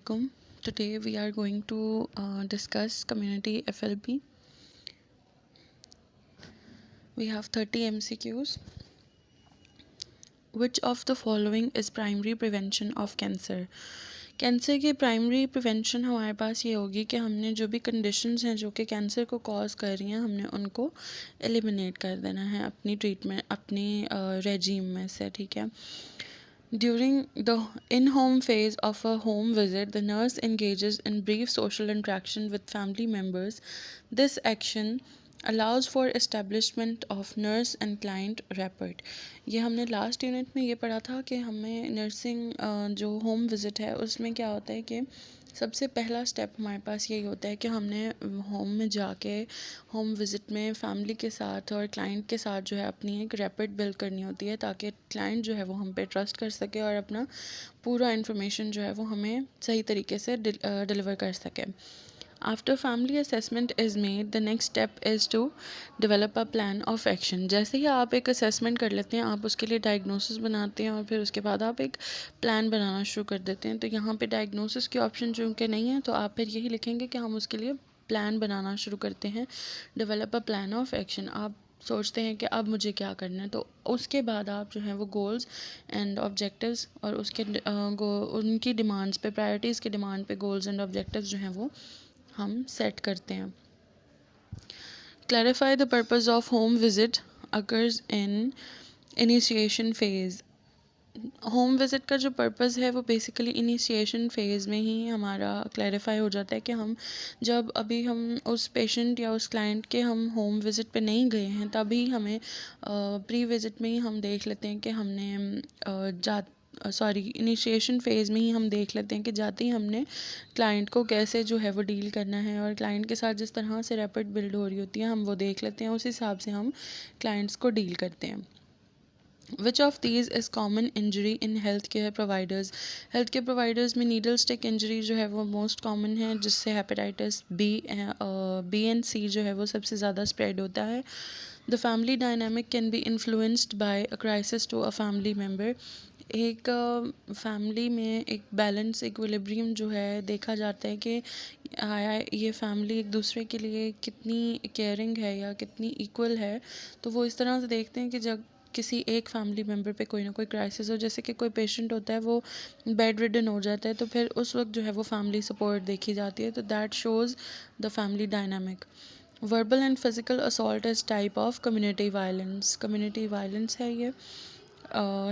Assalamualaikum. Today we are going to discuss community FLP. We have 30 MCQs. Which of the following is primary prevention of cancer? Cancer की primary prevention हमारे पास ये होगी कि हमने जो भी कंडीशंस हैं जो कि कैंसर को कॉज कर रही हैं हमने उनको एलिमिनेट कर देना है अपनी ट्रीटमेंट अपनी रेजीम में से, ठीक है. During the in-home phase of a home visit, the nurse engages in brief social interaction with family members. This action allows for establishment of nurse and client rapport. ये हमने लास्ट यूनिट में ये पढ़ा था कि हमें नर्सिंग जो home visit है उसमें क्या होता है कि सबसे पहला स्टेप हमारे पास यही होता है कि हमने होम में जाके होम विज़िट में फैमिली के साथ और क्लाइंट के साथ जो है अपनी एक रैपिड बिल्ड करनी होती है ताकि क्लाइंट जो है वो हम पे ट्रस्ट कर सके और अपना पूरा इन्फॉर्मेशन जो है वो हमें सही तरीके से डिलीवर कर सके. After family assessment is made the next step is to develop a plan of action. जैसे ही आप एक असेसमेंट कर लेते हैं आप उसके लिए डायग्नोसिस बनाते हैं और फिर उसके बाद आप एक प्लान बनाना शुरू कर देते हैं. तो यहाँ पे डायग्नोसिस के ऑप्शन चूँकि नहीं है तो आप फिर यही लिखेंगे कि हम उसके लिए प्लान बनाना शुरू करते हैं. Develop a plan of action, आप सोचते हैं कि अब मुझे क्या करना है, तो उसके बाद आप जो है वो गोल्स एंड ऑब्जेक्टिव्स और उसके उनकी डिमांड्स पे प्रायोरिटीज़ के डिमांड पे गोल्स एंड ऑब्जेक्टिव्स जो हैं वो हम सेट करते हैं. Clarify the purpose of home visit occurs in initiation phase. Home visit का जो पर्पस है वो बेसिकली इनिशिएशन फेज़ में ही हमारा क्लैरिफाई हो जाता है कि हम जब अभी हम उस पेशेंट या उस क्लाइंट के हम होम विज़िट पे नहीं गए हैं तभी हमें प्री विज़िट में ही हम देख लेते हैं कि हमने इनिशिएशन फ़ेज़ में ही हम देख लेते हैं कि जाते ही हमने क्लाइंट को कैसे जो है वो डील करना है और क्लाइंट के साथ जिस तरह से रैपिड बिल्ड हो रही होती है हम वो देख लेते हैं, उस हिसाब से हम क्लाइंट्स को डील करते हैं. Which of these is common injury in healthcare providers? Healthcare providers में needle stick injury जो है वो most common है जिससे hepatitis B and C जो है वो सबसे ज़्यादा spread होता है. The family dynamic can be influenced by a crisis to a family member. एक फैमिली में एक बैलेंस इक्विलिब्रियम जो है देखा जाता है कि आया ये फैमिली एक दूसरे के लिए कितनी केयरिंग है या कितनी इक्वल है. तो वो इस तरह से देखते हैं कि जब किसी एक फैमिली मेम्बर पे कोई ना कोई क्राइसिस हो, जैसे कि कोई पेशेंट होता है वो बेड रिडन हो जाता है तो फिर उस वक्त जो है वो फैमिली सपोर्ट देखी जाती है. तो that shows the family dynamic. Verbal and physical assault is type of community violence. Community violence है ये.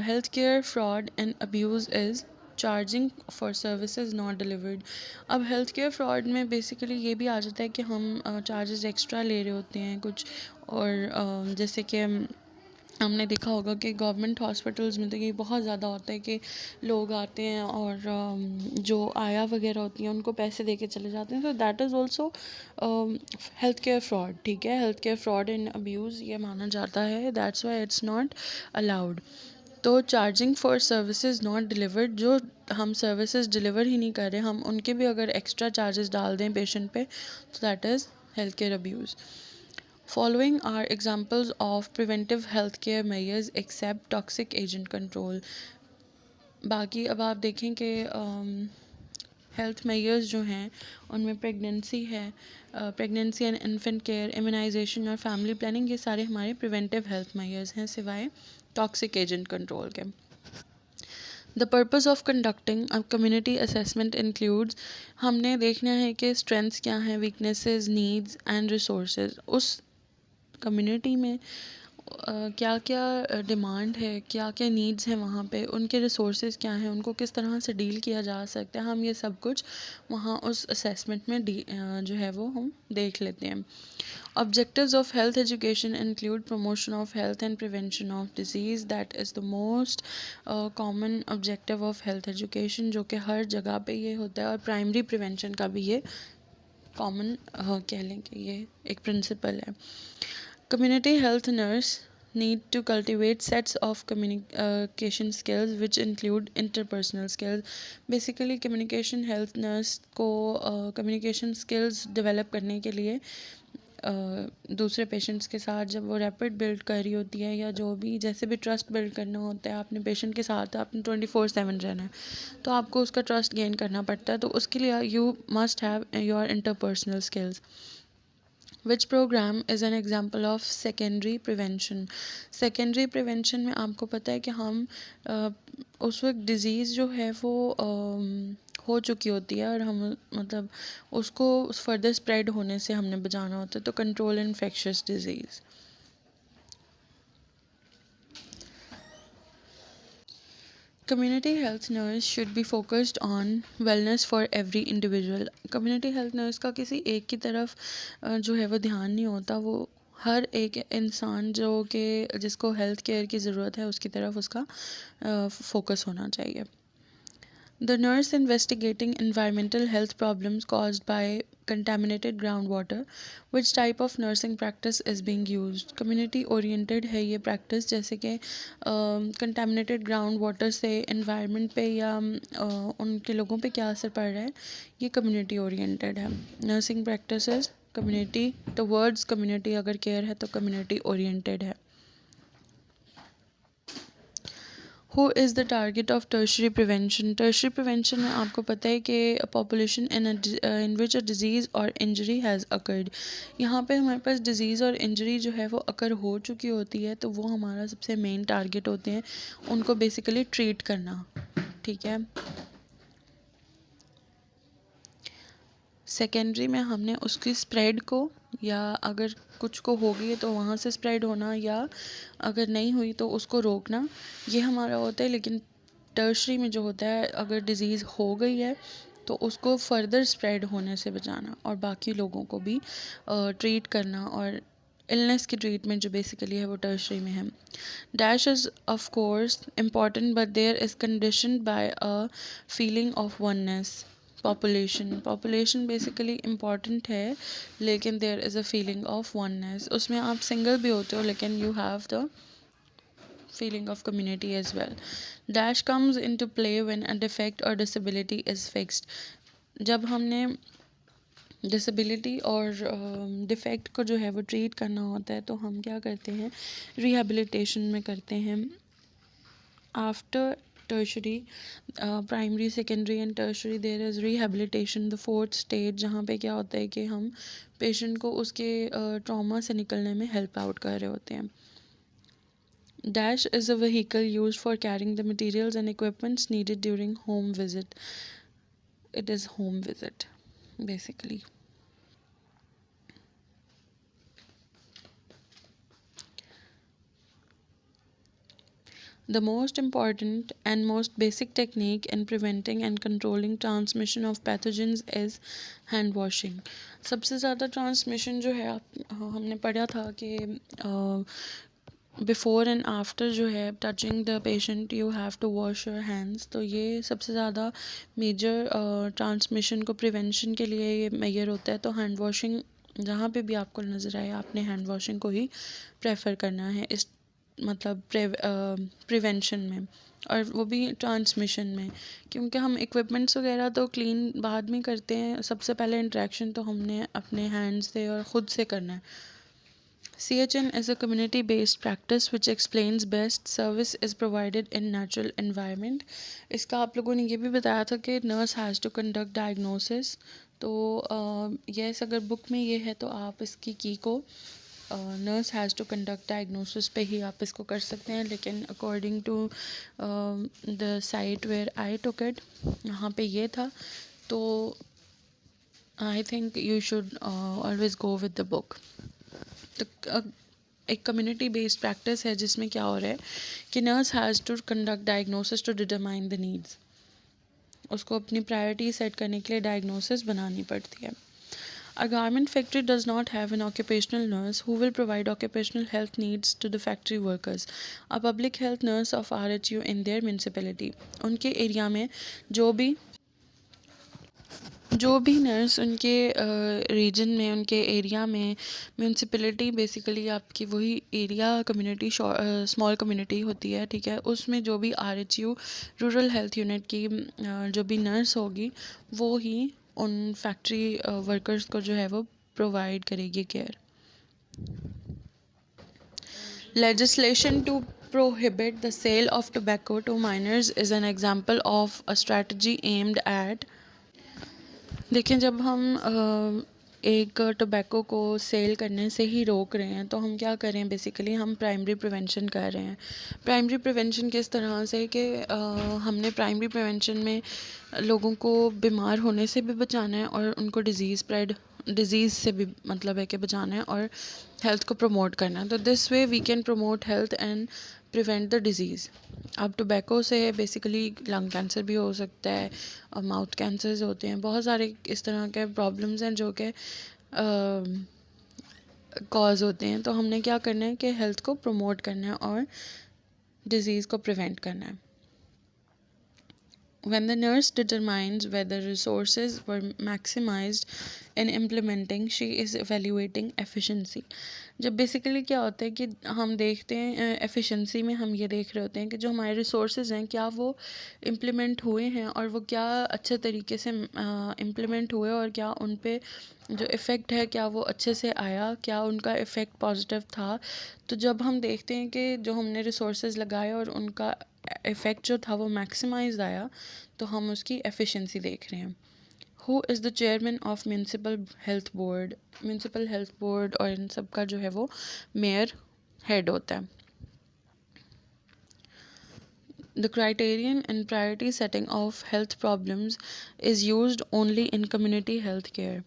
Health care fraud and abuse is charging for services not delivered. अब हेल्थ केयर फ्रॉड में basically ये भी आ जाता है कि हम चार्जेस एक्स्ट्रा ले रहे होते हैं कुछ और जैसे कि हमने देखा होगा कि गवर्नमेंट हॉस्पिटल्स में तो ये बहुत ज़्यादा होता है कि लोग आते हैं और जो आया वगैरह होती हैं उनको पैसे दे के चले जाते हैं. तो that is also health care fraud, ठीक है. Health care fraud and abuse ये माना जाता है. That's why it's not allowed. तो charging for services not delivered, जो हम सर्विसेज डिलीवर ही नहीं कर रहे हम उनके भी अगर एक्स्ट्रा चार्जेस डाल दें पेशेंट पे तो that is health care abuse. Following are examples of preventive healthcare measures except toxic agent control. बाकी अब आप देखें कि हेल्थ मेजर्स जो हैं उनमें प्रेगनेंसी है, pregnancy and infant care, immunisation और फैमिली प्लानिंग, ये सारे हमारे प्रिवेंटिव हेल्थ मेजर्स हैं सिवाय टॉक्सिक एजेंट कंट्रोल के. The purpose of conducting a community assessment includes, हमने देखना है कि स्ट्रेंथ्स क्या हैं, वीकनेसेस, नीड्स एंड रिसोर्सेज. उस कम्युनिटी में क्या क्या डिमांड है, क्या क्या नीड्स हैं वहाँ पे, उनके रिसोर्सेज क्या हैं, उनको किस तरह से डील किया जा सकता है, हम ये सब कुछ वहाँ उस असेसमेंट में जो है वो हम देख लेते हैं. Objectives of health education include promotion of health and prevention of disease. That is the most common objective of health education जो कि हर जगह पे ये होता है और प्राइमरी प्रिवेंशन का भी ये कॉमन कह लें कि ये एक प्रिंसिपल है. Community health nurse need to cultivate sets of communication skills which include interpersonal skills. Basically communication health nurse को communication skills develop करने के लिए दूसरे पेशेंट्स के साथ जब वो रैपिड बिल्ड कर रही होती है, या जो भी जैसे भी ट्रस्ट बिल्ड करना होता है, आपने पेशेंट के साथ आपने 24/7 रहना है, तो आपको उसका ट्रस्ट गेन करना पड़ता है। तो उसके लिए you must have your interpersonal skills. Which programme is an example of secondary prevention. Secondary prevention में आपको पता है कि हम उस वक्त डिज़ीज़ जो है वो हो चुकी होती है, और हम मतलब उसको फर्दर स्प्रेड होने से हमने बचाना होता है। तो control infectious disease. Community health nurse should be focused on wellness for every individual. Community health nurse का किसी एक की तरफ जो है वो ध्यान नहीं होता, वो हर एक इंसान जो कि जिसको हेल्थ केयर की ज़रूरत है उसकी तरफ उसका फोकस होना चाहिए। The nurse investigating environmental health problems caused by contaminated groundwater. Which type of nursing practice is being used? Community oriented है ये practice, जैसे कि contaminated groundwater से environment पे या उनके लोगों पे क्या असर पड़ रहा है, ये community oriented है। Nursing practices community, the words community अगर care है तो community oriented है। Who is the target of tertiary prevention. Tertiary prevention में आपको पता है कि population in which a disease और इंजरी हैज़ अकर्ड। यहाँ पे हमारे पास डिज़ीज़ और इंजरी जो है वो अकर हो चुकी होती है, तो वो हमारा सबसे मेन टारगेट होते हैं, उनको बेसिकली ट्रीट करना। ठीक है। सेकेंडरी में हमने उसकी स्प्रेड को, या अगर कुछ को हो गई है तो वहाँ से स्प्रेड होना, या अगर नहीं हुई तो उसको रोकना, ये हमारा होता है। लेकिन टर्शरी में जो होता है, अगर डिज़ीज़ हो गई है तो उसको फर्दर स्प्रेड होने से बचाना और बाकी लोगों को भी ट्रीट करना, और इलनेस की ट्रीटमेंट जो बेसिकली है वो टर्शरी में है। Dash is of course important but there is conditioned by a feeling of oneness. Population basically important है, लेकिन there is a feeling of oneness. उसमें आप सिंगल भी होते हो लेकिन you have the feeling of community as well. Dash comes into play when a defect or disability is fixed. जब हमने डिसेबिलिटी और डिफेक्ट को जो है वो ट्रीट करना होता है, तो हम क्या करते हैं, रिहेबिलिटेशन में करते हैं। After tertiary, primary, secondary and tertiary, there is rehabilitation, the fourth stage, जहाँ पे क्या होता है कि हम पेशेंट को उसके ट्रॉमा से निकलने में हेल्प आउट कर रहे होते हैं। Dash is a vehicle used for carrying the materials and equipments needed during home visit. It is home visit, basically. The most important and most basic technique in preventing and controlling transmission of pathogens is hand washing. सबसे ज़्यादा transmission जो है हमने पढ़ा था कि before and after जो है touching the patient you have to wash your hands. तो ये सबसे ज़्यादा मेजर ट्रांसमिशन को प्रिवेंशन के लिए ये मेजर होता है। तो हैंड वॉशिंग जहाँ पे भी आपको नज़र आए, आपने हैंड वॉशिंग को ही प्रेफर करना है इस मतलब प्रिवेंशन में, और वो भी ट्रांसमिशन में, क्योंकि हम इक्विपमेंट्स वगैरह तो क्लीन बाद में करते हैं, सबसे पहले इंटरेक्शन तो हमने अपने हैंड्स से और ख़ुद से करना है। CHN is a community-based practice which explains best service is provided in natural environment. इसका आप लोगों ने ये भी बताया था कि nurse has to conduct diagnosis। तो यस, अगर बुक में ये है तो आप इसकी की को nurse has to conduct diagnosis पे ही आप इसको कर सकते हैं, लेकिन according to the site where I took it, यहाँ पे ये था। तो I think you should always go with the book. तो एक कम्युनिटी बेस्ड प्रैक्टिस है जिसमें क्या हो रहा है कि nurse has to conduct diagnosis to determine the needs. उसको अपनी प्रायोरिटी सेट करने के लिए डायग्नोसिस बनानी पड़ती है। A garment factory does not have an occupational nurse who will provide occupational health needs to the factory workers. A public health nurse of RHU in their municipality. उनके area में जो भी नर्स उनके reason में, उनके area में, municipality basically आपकी वही एरिया कम्युनिटी स्मॉल कम्युनिटी होती है, ठीक है, उसमें जो भी RHU रूरल हेल्थ यूनिट की जो भी नर्स होगी वो ही उन फैक्ट्री वर्कर्स को जो है वो प्रोवाइड करेगी care. Legislation to prohibit the sale of tobacco to minors is an example of a strategy aimed at। देखिए, जब हम एक टोबैको को सेल करने से ही रोक रहे हैं तो हम क्या कर रहे हैं, बेसिकली हम प्राइमरी प्रिवेंशन कर रहे हैं। प्राइमरी प्रिवेंशन किस तरह से कि हमने प्राइमरी प्रिवेंशन में लोगों को बीमार होने से भी बचाना है और उनको डिज़ीज़ से भी मतलब है कि बचाना है और हेल्थ को प्रमोट करना है। तो this way we can promote health and prevent the disease. अब टोबैको से बेसिकली लंग कैंसर भी हो सकता है और माउथ कैंसर्स होते हैं, बहुत सारे इस तरह के प्रॉब्लम्स हैं जो कि कॉज होते हैं। तो हमने क्या करना है कि हेल्थ को प्रमोट करना है और डिज़ीज़ को प्रिवेंट करना है। When the nurse determines whether resources were maximized in implementing, she is evaluating efficiency। जब बेसिकली क्या होता है कि हम देखते हैं एफिशिएंसी में हम ये देख रहे होते हैं कि जो हमारे रिसोर्सेज हैं क्या वो इम्प्लीमेंट हुए हैं और वो क्या अच्छे तरीके से इम्प्लीमेंट हुए और क्या उन पे जो इफ़ेक्ट है क्या वो अच्छे से आया, क्या उनका इफ़ेक्ट पॉजिटिव था। तो जब हम देखते हैं कि जो हमने रिसोर्सेज लगाए और उनका इफ़ेक्ट जो था वो मैक्सिमाइज आया, तो हम उसकी एफिशिएंसी देख रहे हैं। Who is the chairman of municipal health board. Municipal health board और इन सब का जो है वो मेयर हेड होता है। The criterion in priority setting of health problems is used only in community health care।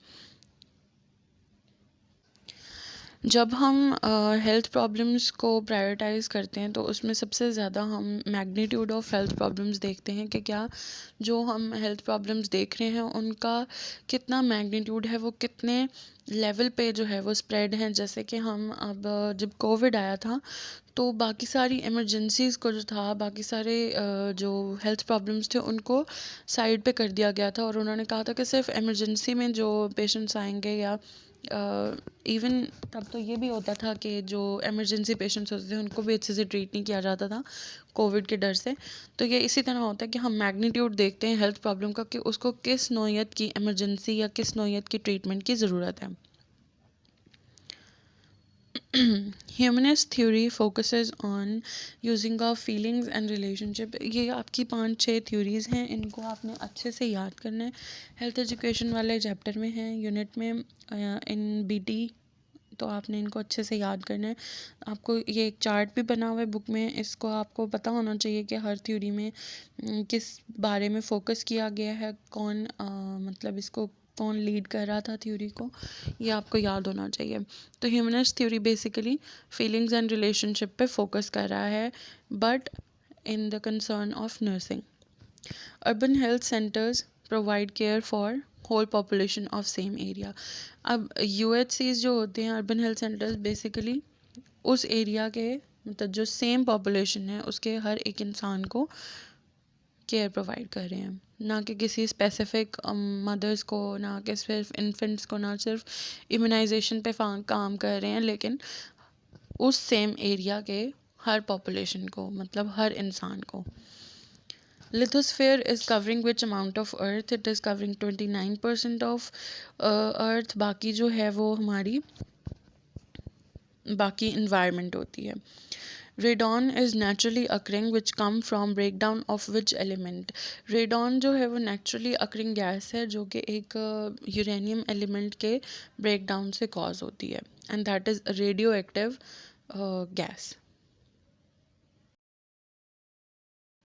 जब हम हेल्थ प्रॉब्लम्स को प्रायोरिटाइज़ करते हैं तो उसमें सबसे ज़्यादा हम मैग्नीट्यूड ऑफ हेल्थ प्रॉब्लम्स देखते हैं कि क्या जो हम हेल्थ प्रॉब्लम्स देख रहे हैं उनका कितना मैग्नीट्यूड है, वो कितने लेवल पे जो है वो स्प्रेड हैं। जैसे कि हम अब जब कोविड आया था तो बाकी सारी इमरजेंसीज़ को जो था, बाकी सारे जो हेल्थ प्रॉब्लम्स थे उनको साइड पे कर दिया गया था और उन्होंने कहा था कि सिर्फ इमरजेंसी में जो पेशेंट्स आएंगे या इवन तब तो ये भी होता था कि जो इमरजेंसी पेशेंट्स होते थे उनको भी अच्छे से ट्रीट नहीं किया जाता था कोविड के डर से। तो ये इसी तरह होता है कि हम मैग्नीट्यूड देखते हैं हेल्थ प्रॉब्लम का कि उसको किस नौयत की इमरजेंसी या किस नौयत की ट्रीटमेंट की ज़रूरत है। Humanist theory focuses on using of feelings and relationship. ये आपकी 5-6 थ्योरीज़ हैं, इनको आपने अच्छे से याद करना है। हेल्थ एजुकेशन वाले चैप्टर में है, यूनिट में इन बीटी, तो आपने इनको अच्छे से याद करना है। आपको ये एक चार्ट भी बना हुआ है बुक में, इसको आपको पता होना चाहिए कि हर थ्योरी में किस बारे में फ़ोकस किया गया है, कौन मतलब इसको कौन लीड कर रहा था थ्योरी को, ये आपको याद होना चाहिए। तो humanist theory basically feelings and relationship पे फोकस कर रहा है, but in the concern of nursing. Urban health centres provide care for whole population of same area. अब यूएचसीज जो होते हैं, अर्बन हेल्थ सेंटर्स, बेसिकली उस एरिया के मतलब जो सेम पॉपुलेशन है उसके हर एक इंसान को केयर प्रोवाइड कर रहे हैं, ना कि किसी स्पेसिफिक मदर्स को, ना कि सिर्फ इन्फेंट्स को, ना सिर्फ इम्यूनाइजेशन पे काम कर रहे हैं, लेकिन उस सेम एरिया के हर पॉपुलेशन को, मतलब हर इंसान को। Lithosphere is covering which amount of earth? It is covering 29% of earth. बाकी जो है वो हमारी बाकी इन्वायरमेंट होती है। Radon is naturally occurring which come from break down of which element? Radon जो है वो नेचुरली अकरिंग गैस है जो कि एक यूरेनियम एलिमेंट के ब्रेक डाउन से कॉज होती है, and that is radio active gas.